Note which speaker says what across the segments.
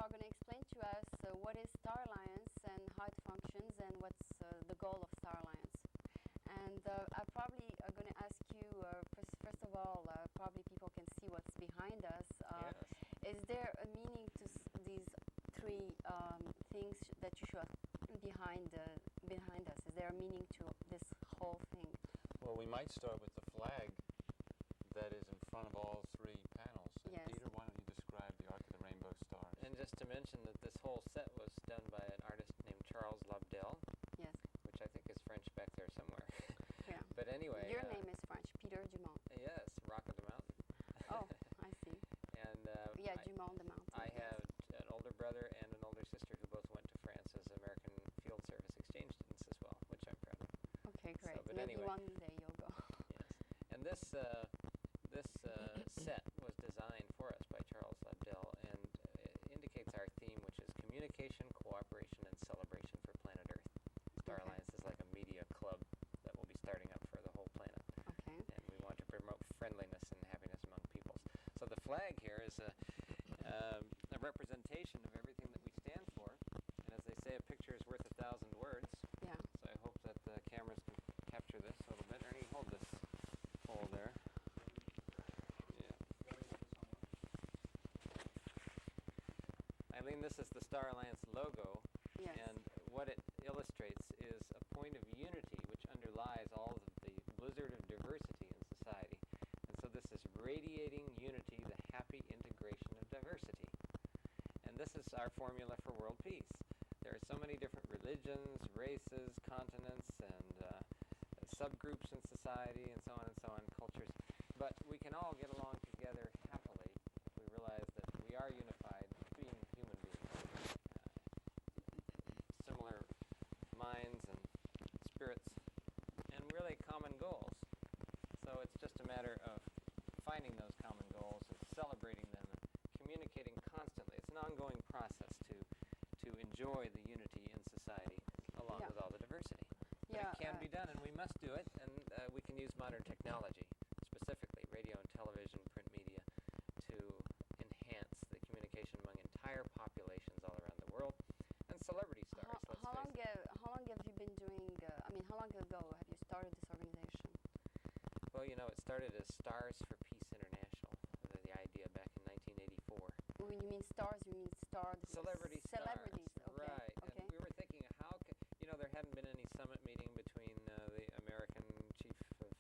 Speaker 1: are going to explain to us what is Star Alliance and how it functions and what's the goal of Star Alliance. And I probably are going to ask you, first of all, probably people can see what's behind us.
Speaker 2: Yes.
Speaker 1: Is there a meaning to these three things that you show behind us? Is there a meaning to this whole thing?
Speaker 3: Well, we might start with the flag that is in front of all three panels. And
Speaker 1: Yes.
Speaker 3: Peter, why don't you describe the Arc of the Rainbow Stars?
Speaker 2: And just to mention that this whole set was done by an artist named Charles Labdel,
Speaker 1: Yes.
Speaker 2: which I think is French back there somewhere.
Speaker 1: Yeah.
Speaker 2: But anyway...
Speaker 1: Your name is French, Peter Dumont.
Speaker 2: Yes, Rock of the Mountain.
Speaker 1: Oh, I see.
Speaker 2: And
Speaker 1: Yeah, Dumont the mountain.
Speaker 2: I
Speaker 1: yes.
Speaker 2: have an older brother and an older sister who both went to France as American Field Service exchange students as well, which I'm proud of.
Speaker 1: Okay, great.
Speaker 2: So, but
Speaker 1: Maybe
Speaker 2: anyway.
Speaker 1: one day you'll go.
Speaker 2: Yes. And this set was designed for us by Charles Labdel, and it indicates our theme, which is communication, cooperation, and celebration for planet Earth. Star
Speaker 1: Okay.
Speaker 2: Alliance is like a media club that will be starting up for the whole planet.
Speaker 1: Okay.
Speaker 2: And we want to promote friendliness and happiness among peoples. So the flag here is a representation of everything that we stand for. And as they say, a picture is worth 1,000 words.
Speaker 1: Yeah.
Speaker 2: So I hope that the cameras can capture this a little bit. Ernie, hold this pole there. Yeah. Eileen, this is the Star Alliance logo.
Speaker 1: Yes.
Speaker 2: And what it illustrates is a point of unity which underlies all of the blizzard of diversity in society. And so this is radiating unity, the happy integration of diversity. And this is our formula for world peace. There are so many different religions, races, continents, and subgroups in society, and so on, cultures. But we can all get along together happily if we realize that we are unified, being human beings. Similar minds and spirits, and really common goals. So it's just a matter of finding those common goals and celebrating them and communicating constantly. It's an ongoing process to enjoy the unity in society along
Speaker 1: Yeah.
Speaker 2: with all the diversity. But
Speaker 1: Yeah,
Speaker 2: it can be done, and we must do it, and we can use modern technology, specifically radio and television, print media, to enhance the communication among entire populations all around the world. And celebrity stars, let's
Speaker 1: How
Speaker 2: face it.
Speaker 1: long have you been doing, how long ago have you started this organization?
Speaker 2: Well, you know, it started as Stars for Peace International, the idea back in 1984.
Speaker 1: When you mean stars, you mean stars?
Speaker 2: Celebrities,
Speaker 1: okay.
Speaker 2: right.
Speaker 1: Okay.
Speaker 2: And we were thinking, how could, you know, there hadn't been any summit meeting between the American chief of,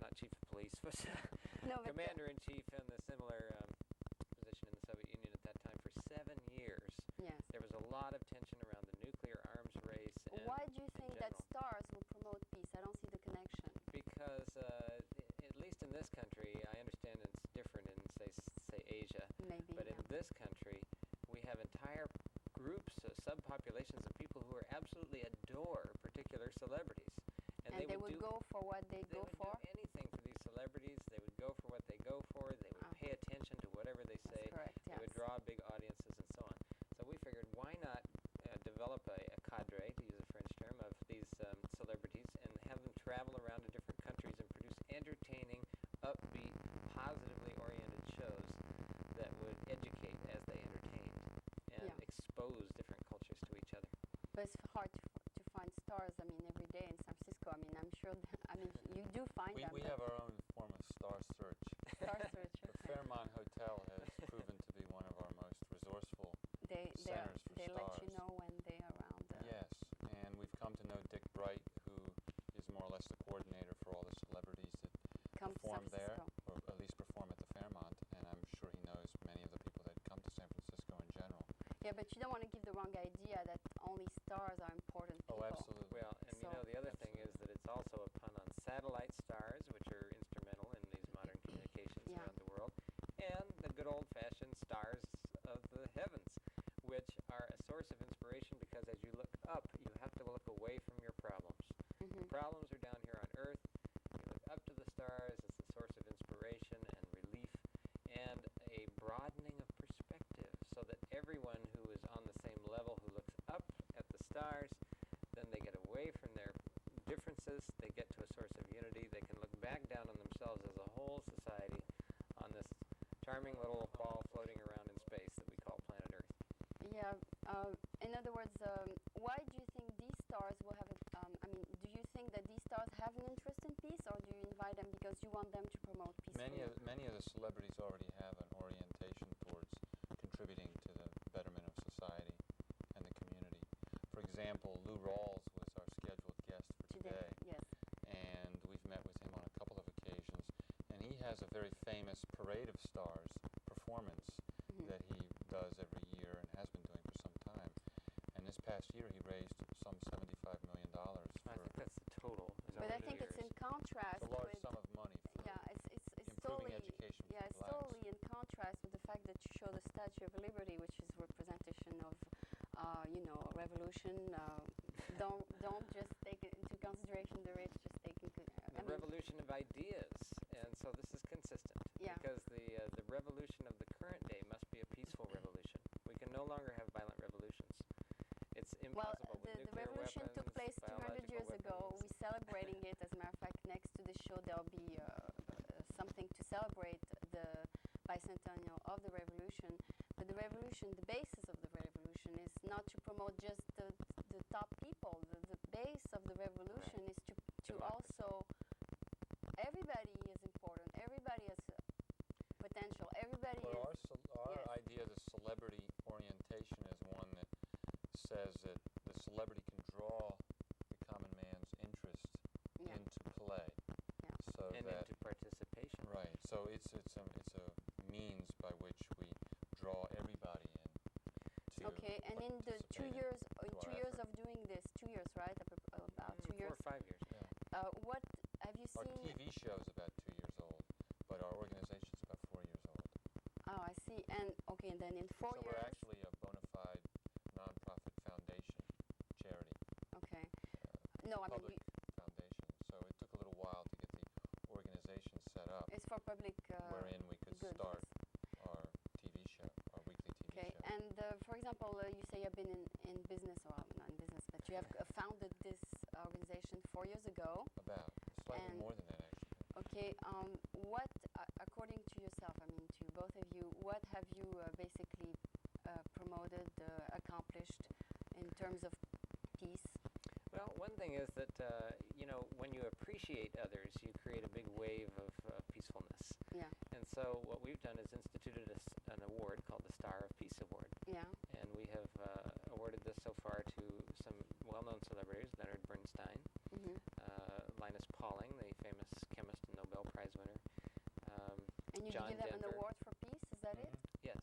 Speaker 2: not chief of police, but
Speaker 1: No, but
Speaker 2: commander-in-chief in the similar position in the Soviet Union at that time for 7 years.
Speaker 1: Yes.
Speaker 2: There was a lot of tension around the nuclear arms race. And
Speaker 1: Why do you think that
Speaker 2: general.
Speaker 1: stars will promote peace? I don't see the connection.
Speaker 2: Because, at least in this country, I understand it's different in, say Asia.
Speaker 1: Maybe.
Speaker 2: But
Speaker 1: yeah.
Speaker 2: in this country, we have entire groups, subpopulations of people who absolutely adore particular celebrities.
Speaker 1: And they would go for what they go for?
Speaker 2: They would do anything for these celebrities. They would go for what they go for. They would pay attention to whatever they say.
Speaker 1: That's correct,
Speaker 2: They would
Speaker 1: yes.
Speaker 2: draw big audiences and so on. So we figured, why not develop a cadre, to use a French term, of these celebrities and have them travel around to different countries and produce entertaining, upbeat, positively oriented shows that would educate as they entertained and
Speaker 1: Yeah.
Speaker 2: expose different cultures to each other.
Speaker 1: But it's hard to find stars, every day in San Francisco. I'm sure, you do find them.
Speaker 3: We have our own form of star search.
Speaker 1: Star search.
Speaker 3: The Fairmont Hotel has proven to be one of our most resourceful centers for
Speaker 1: They
Speaker 3: stars.
Speaker 1: let you know when they're around.
Speaker 3: Yes, and we've come to know Dick Bright, who is more or less the coordinator for all the celebrities that
Speaker 1: Come to San
Speaker 3: perform there,
Speaker 1: Francisco.
Speaker 3: or at least perform at the Fairmont, and I'm sure he knows many of the people that come to San Francisco in general.
Speaker 1: Yeah, but you don't want to give the wrong idea that only stars are important people.
Speaker 3: Oh, absolutely.
Speaker 2: Well, and
Speaker 1: So-
Speaker 2: you know, the other thing is that it's also a pun on satellite stars, which are instrumental in these modern communications
Speaker 1: Yeah.
Speaker 2: around the world, and the good old-fashioned stars of the heavens, which are a source of inspiration because as you look up, you have to look away from your problems.
Speaker 1: Mm-hmm.
Speaker 2: The problems are down here on Earth. You look up to the stars as a source of inspiration and relief and a broadening of perspective so that everyone who is on the same level who looks up at the stars, then they get away from their differences, they get to a source of unity, they can look back down on themselves as a whole society on this charming little ball floating around in space that we call planet
Speaker 1: them to promote peacefully?
Speaker 3: Many of the celebrities already have an orientation towards contributing to the betterment of society and the community. For example, Lou Rawls was our scheduled guest for today,
Speaker 1: Yes.
Speaker 3: and we've met with him on a couple of occasions, and he has a very famous Parade of Stars performance that he does every year and has been doing for some time. And this past year he raised some $75 million for...
Speaker 2: I think that's the total.
Speaker 1: But I think it's in contrast
Speaker 3: It's a large
Speaker 1: with...
Speaker 3: sum of money for
Speaker 1: it's
Speaker 3: improving
Speaker 1: totally...
Speaker 3: education for
Speaker 1: Yeah, it's
Speaker 3: blacks.
Speaker 1: totally in contrast with the fact that you show the Statue of Liberty, which is representation of, revolution. Don't just take it into consideration the rich, just take into...
Speaker 2: The revolution of ideas, and so this is consistent.
Speaker 1: Yeah.
Speaker 2: Because the revolution of the current day must be a peaceful revolution. We can no longer have violent revolutions. It's impossible with
Speaker 1: the
Speaker 2: nuclear
Speaker 1: revolution
Speaker 2: weapons,
Speaker 1: took place 200
Speaker 2: biological
Speaker 1: years ago.
Speaker 2: weapons.
Speaker 1: We're celebrating it. As a matter of fact, next to the show, there'll be something to celebrate the bicentennial of the revolution. But the revolution, the basis of the revolution is not to promote just the top people. The base of the revolution is to
Speaker 2: Democracy.
Speaker 1: also... Everybody is important. Everybody has potential. Everybody
Speaker 3: Well,
Speaker 1: is...
Speaker 3: our
Speaker 1: yes.
Speaker 3: idea of the celebrity orientation is one that says that the celebrity can draw the common man's interest
Speaker 1: Yeah.
Speaker 3: into play,
Speaker 1: Yeah.
Speaker 3: so
Speaker 2: And
Speaker 3: that
Speaker 2: into participation.
Speaker 3: right. So it's a means by which we draw everybody in.
Speaker 1: Okay, and in the 2
Speaker 3: participate
Speaker 1: years,
Speaker 3: to our
Speaker 1: of
Speaker 3: effort.
Speaker 1: doing this, 2 years, right? About 2 years.
Speaker 2: 4 or 5 years.
Speaker 1: What have you
Speaker 3: Our
Speaker 1: seen?
Speaker 3: TV show is about 2 years old, but our organization is about 4 years old.
Speaker 1: Oh, I see. And okay, and then in 4
Speaker 3: So
Speaker 1: years.
Speaker 3: we're actually a bona fide nonprofit foundation, charity,
Speaker 1: Okay. No, I mean
Speaker 3: public foundation. So it took a little while to get the organization set up,
Speaker 1: it's for public.
Speaker 3: wherein we could
Speaker 1: good,
Speaker 3: start
Speaker 1: yes.
Speaker 3: our TV show, our weekly TV
Speaker 1: Okay,
Speaker 3: show.
Speaker 1: and for example, you say you've been in business, well, not in business, but you have founded this organization 4 years ago.
Speaker 3: About slightly
Speaker 1: and-
Speaker 3: more than that, actually.
Speaker 1: Okay, what, according to yourself, I mean, to both of you, what have you basically promoted, accomplished in terms of peace?
Speaker 2: Well, one thing is that, when you appreciate others, you create a big wave of peacefulness.
Speaker 1: Yeah,
Speaker 2: And so what we've done is instituted an award called the Star of Peace Award.
Speaker 1: yeah,
Speaker 2: And we have awarded this so far to some well-known celebrities, Leonard Bernstein,
Speaker 1: hmm
Speaker 2: Linus Pauling, the famous chemist and Nobel Prize winner.
Speaker 1: and you
Speaker 2: John
Speaker 1: give them an
Speaker 2: Denver.
Speaker 1: award for peace, is that it?
Speaker 2: Yes,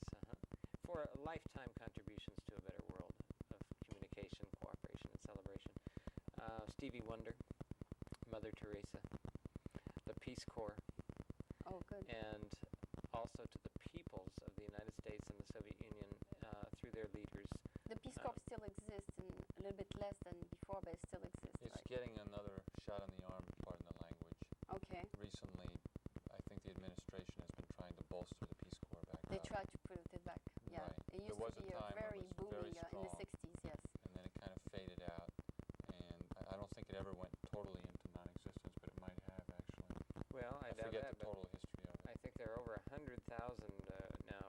Speaker 2: for lifetime contributions to a better world of communication, cooperation, and celebration. Stevie Wonder, Mother Teresa, the Peace Corps,
Speaker 1: Oh, good.
Speaker 2: and also to the peoples of the United States and the Soviet Union through their leaders.
Speaker 1: The Peace Corps still exists, in a little bit less than before, but it still exists,
Speaker 3: It's
Speaker 1: right?
Speaker 3: getting another shot in the arm, pardon the language.
Speaker 1: Okay.
Speaker 3: Recently, I think the administration has been trying to bolster the Peace Corps back
Speaker 1: They
Speaker 3: up.
Speaker 1: tried to put it back. Yeah,
Speaker 3: Right.
Speaker 1: it
Speaker 3: There
Speaker 1: used
Speaker 3: was
Speaker 1: to
Speaker 3: a
Speaker 1: be
Speaker 3: time when it
Speaker 1: very
Speaker 3: was
Speaker 1: booming
Speaker 3: very
Speaker 1: in the
Speaker 3: strong.
Speaker 1: 60s, yes.
Speaker 3: And then it kind of faded out, and I don't think it ever went totally into non-existence, but it might have, actually.
Speaker 2: Well, I
Speaker 3: I
Speaker 2: doubt
Speaker 3: forget
Speaker 2: that,
Speaker 3: the
Speaker 2: but
Speaker 3: total history of it.
Speaker 2: I think there are over 100,000 now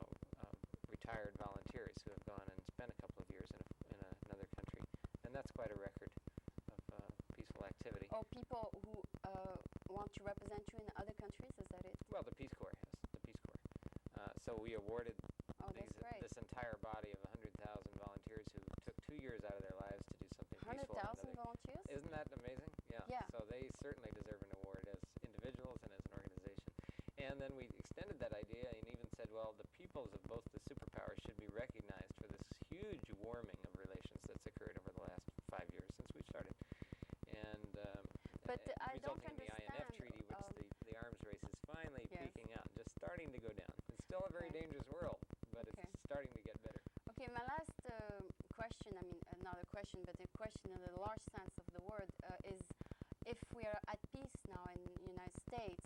Speaker 2: retired volunteers who have gone and spent a couple of years in another country, and that's quite a record of peaceful activity.
Speaker 1: Or people who want to represent you in other countries, is that it?
Speaker 2: Well, the Peace Corps has, the Peace Corps. So we awarded
Speaker 1: Oh, that's great.
Speaker 2: this entire body of 100,000 volunteers who took 2 years out of their lives to do something peaceful. in
Speaker 1: 100,000
Speaker 2: another-
Speaker 1: volunteers?
Speaker 2: Isn't that amazing?
Speaker 1: Yeah.
Speaker 2: So they certainly deserve an award as individuals and as an organization. And then we extended that idea and even said, well, the peoples of both the superpowers should be recognized for this huge warming of relations that's occurred over the last 5 years since we started. And
Speaker 1: But I don't
Speaker 2: resulting in the INF
Speaker 1: understand,
Speaker 2: treaty, which the arms race is finally
Speaker 1: Yes.
Speaker 2: peaking out, just starting to go down. It's still a very
Speaker 1: Okay.
Speaker 2: dangerous world, but
Speaker 1: Okay.
Speaker 2: it's starting to get better.
Speaker 1: Okay, my last question, I mean, not a question, but a question in the large sense of the word, is if we are at peace now in the United States,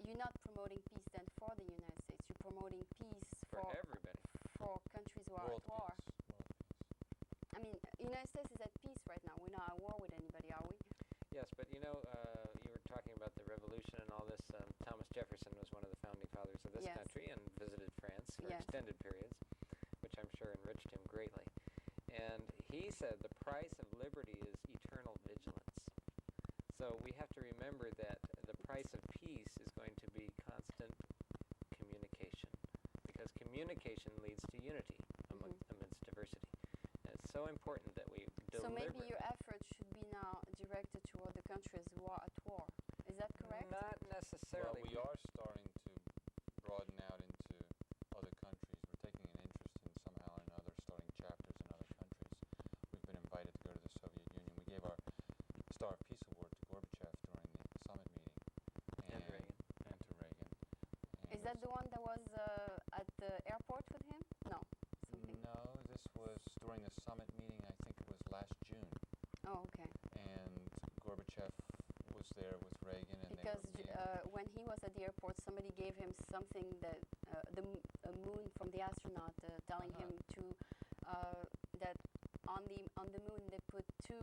Speaker 1: you're not promoting peace then for the United States, you're promoting peace
Speaker 2: For everybody.
Speaker 1: for countries who are
Speaker 3: World
Speaker 1: at war.
Speaker 3: peace. World peace.
Speaker 1: I mean, the United States is at peace right now. We're not at war with anybody, are we?
Speaker 2: Yes, but you communication leads to unity amidst diversity. And it's so important that we
Speaker 1: So
Speaker 2: deliberate.
Speaker 1: maybe your efforts should be now directed toward the countries who are at war. Is that correct?
Speaker 2: Not
Speaker 3: Well,
Speaker 2: necessarily.
Speaker 3: we are starting to broaden out into other countries. We're taking an interest in somehow or another starting chapters in other countries. We've been invited to go to the Soviet Union. We gave our Star of Peace Award to Gorbachev during the summit meeting.
Speaker 2: And Reagan.
Speaker 3: And to Reagan. And
Speaker 1: Is that the one that was at the airport with him? No, something.
Speaker 3: No, this was during the summit meeting, I think it was last June.
Speaker 1: Oh, okay.
Speaker 3: And Gorbachev was there with Reagan. And
Speaker 1: Because
Speaker 3: they were
Speaker 1: when he was at the airport, somebody gave him something that a moon from the astronaut, telling him to that on the moon they put two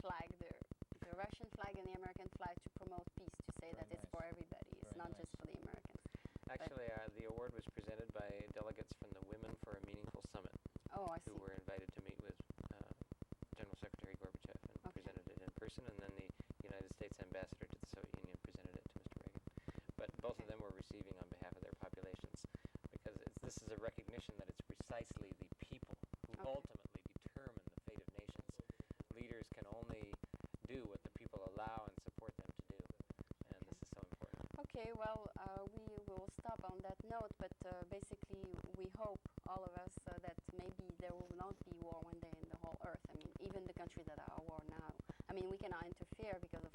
Speaker 1: flags, the Russian flag and the American flag, to promote peace, to say
Speaker 3: Very
Speaker 1: that it's
Speaker 3: nice.
Speaker 1: for everybody, it's
Speaker 3: Very
Speaker 1: not
Speaker 3: nice.
Speaker 1: just for the Americans.
Speaker 2: Actually, the award was presented by delegates from the Women for a Meaningful Summit,
Speaker 1: Oh, I
Speaker 2: who
Speaker 1: see.
Speaker 2: were invited to meet with General Secretary Gorbachev and
Speaker 1: Okay.
Speaker 2: presented it in person, and then the United States ambassador to the Soviet Union presented it to Mr. Reagan. But both of them were receiving on behalf of their populations, because this is a recognition that it's precisely the people who
Speaker 1: Okay.
Speaker 2: ultimately determine the fate of nations. Leaders can only do what the people allow and support them to do, and this is so important.
Speaker 1: Okay, well, we will stop on that note, but basically we hope, all of us, that maybe there will not be war one day in the whole earth. I mean, even the countries that are at war now. I mean, we cannot interfere because of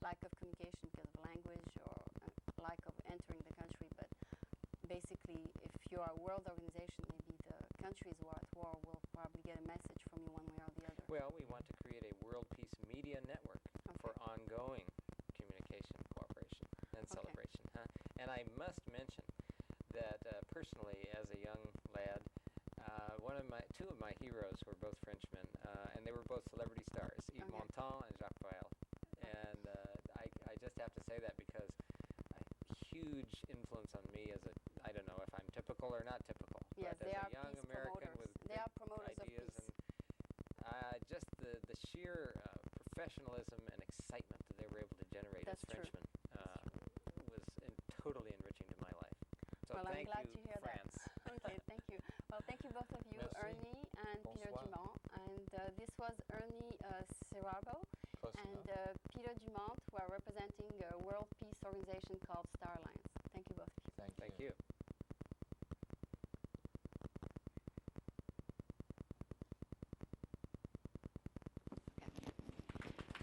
Speaker 1: lack of communication, because of language, or lack of entering the country, but basically, if you are a world organization, maybe the countries who are at war will probably get a message from you one way or the other.
Speaker 2: Well, we want to create a world peace media network for ongoing communication, cooperation, and
Speaker 1: Okay.
Speaker 2: celebration. Huh? And I must mention that personally, as a young lad, two of my heroes were both Frenchmen, and they were both celebrity stars, Yves
Speaker 1: Okay.
Speaker 2: Montand and Jacques Brel. And I just have to say that because a huge influence on me as a, I don't know if I'm typical or not typical,
Speaker 1: Yes,
Speaker 2: but
Speaker 1: they
Speaker 2: as
Speaker 1: are
Speaker 2: a young
Speaker 1: peace
Speaker 2: American
Speaker 1: promoters.
Speaker 2: with
Speaker 1: They are
Speaker 2: big
Speaker 1: promoters of
Speaker 2: ideas
Speaker 1: peace.
Speaker 2: and just the sheer professionalism and excitement that they were able to generate
Speaker 1: That's
Speaker 2: as
Speaker 1: true.
Speaker 2: Frenchmen was totally enriching to my life. So
Speaker 1: Well, I'm
Speaker 2: thank
Speaker 1: glad
Speaker 2: you,
Speaker 1: to hear
Speaker 2: France.
Speaker 1: that. Okay, thank you. Well, thank you both of you,
Speaker 3: Merci.
Speaker 1: Ernie and Peter
Speaker 3: Bonsoir.
Speaker 1: Dumont. And this was Ernest Siravo
Speaker 3: Close
Speaker 1: and
Speaker 3: enough.
Speaker 1: Peter Dumont, who are representing a world peace organization called Star Alliance. Thank you both of you.
Speaker 2: Thank you.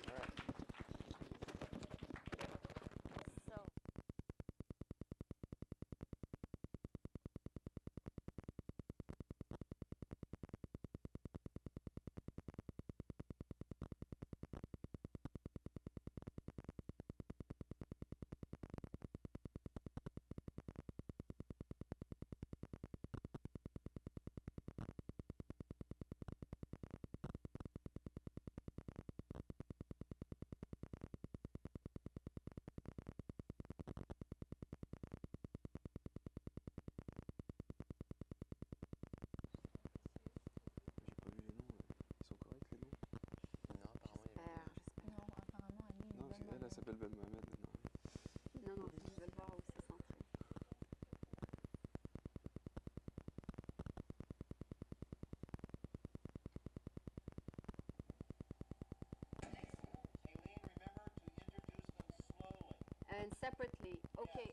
Speaker 2: All right.
Speaker 1: So,
Speaker 4: J'ai pas vu les noms. Ils sont corrects les noms?
Speaker 2: Non, apparemment, il y avait-
Speaker 1: j'espère.
Speaker 5: Non, apparemment, Aline
Speaker 4: Non, parce qu'elle, elle s'appelle Ben Mohamed maintenant.
Speaker 1: Non, non, je veux voir où c'est centré. And separately, okay,